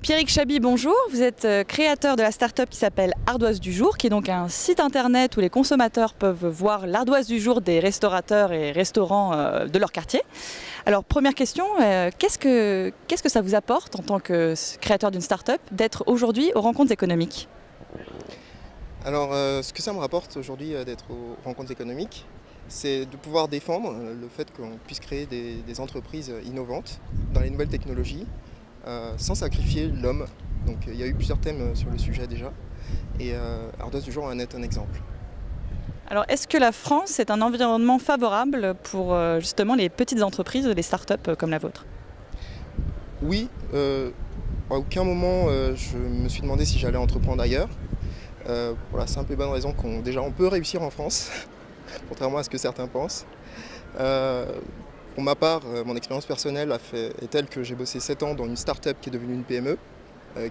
Pierrick Chaby, bonjour. Vous êtes créateur de la start-up qui s'appelle Ardoise du Jour, qui est donc un site internet où les consommateurs peuvent voir l'ardoise du jour des restaurateurs et restaurants de leur quartier. Alors première question, qu'est-ce que ça vous apporte en tant que créateur d'une start-up d'être aujourd'hui aux rencontres économiques? Alors, ce que ça me rapporte aujourd'hui d'être aux rencontres économiques, c'est de pouvoir défendre le fait qu'on puisse créer des entreprises innovantes dans les nouvelles technologies sans sacrifier l'homme. Donc il y a eu plusieurs thèmes sur le sujet déjà et Ardoise du Jour en est un exemple. Alors est-ce que la France est un environnement favorable pour justement les petites entreprises, les start-up comme la vôtre? Oui, à aucun moment je me suis demandé si j'allais entreprendre ailleurs. Pour la simple et bonne raison qu'on on peut réussir en France, contrairement à ce que certains pensent. Pour ma part, mon expérience personnelle est telle que j'ai bossé 7 ans dans une start-up qui est devenue une PME,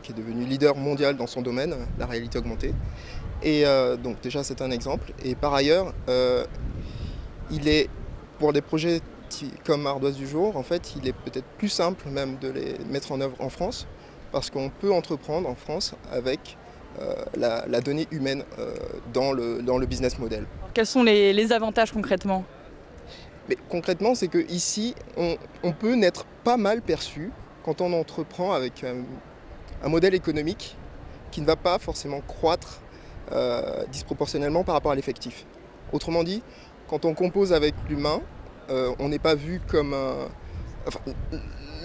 qui est devenue leader mondial dans son domaine, la réalité augmentée. Et donc déjà c'est un exemple. Et par ailleurs, il est pour des projets comme Ardoise du Jour, en fait, il est peut-être plus simple même de les mettre en œuvre en France, parce qu'on peut entreprendre en France avec la donnée humaine dans le business model. Alors, quels sont les avantages concrètement? Mais concrètement, c'est qu'ici, on peut n'être pas mal perçu quand on entreprend avec un modèle économique qui ne va pas forcément croître disproportionnellement par rapport à l'effectif. Autrement dit, quand on compose avec l'humain, on n'est pas vu comme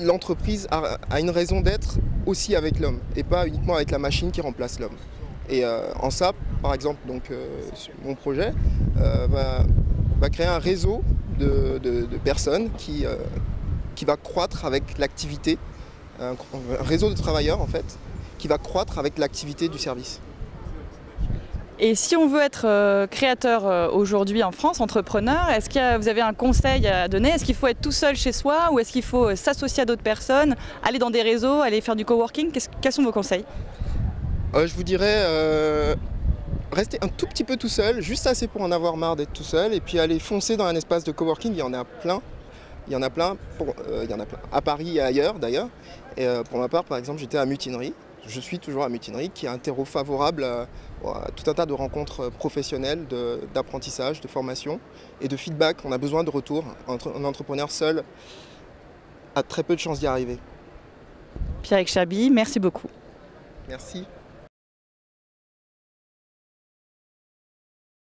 l'entreprise a une raison d'être aussi avec l'homme et pas uniquement avec la machine qui remplace l'homme. Et en ça, par exemple, mon projet va créer un réseau de personnes qui va croître avec l'activité, un réseau de travailleurs en fait, qui va croître avec l'activité du service. Et si on veut être créateur aujourd'hui en France, entrepreneur, est-ce que vous avez un conseil à donner? Est-ce qu'il faut être tout seul chez soi ou est-ce qu'il faut s'associer à d'autres personnes, aller dans des réseaux, aller faire du coworking? Quels sont vos conseils? Je vous dirais rester un tout petit peu tout seul, juste assez pour en avoir marre d'être tout seul, et puis aller foncer dans un espace de coworking. Il y en a plein. Il y en a plein à Paris et ailleurs d'ailleurs. Et pour ma part, par exemple, j'étais à Mutinerie. Je suis toujours à Mutinerie, qui est un terreau favorable à tout un tas de rencontres professionnelles, d'apprentissage, de formation et de feedback. On a besoin de retour. Un entrepreneur seul a très peu de chances d'y arriver. Pierrick Chaby, merci beaucoup. Merci.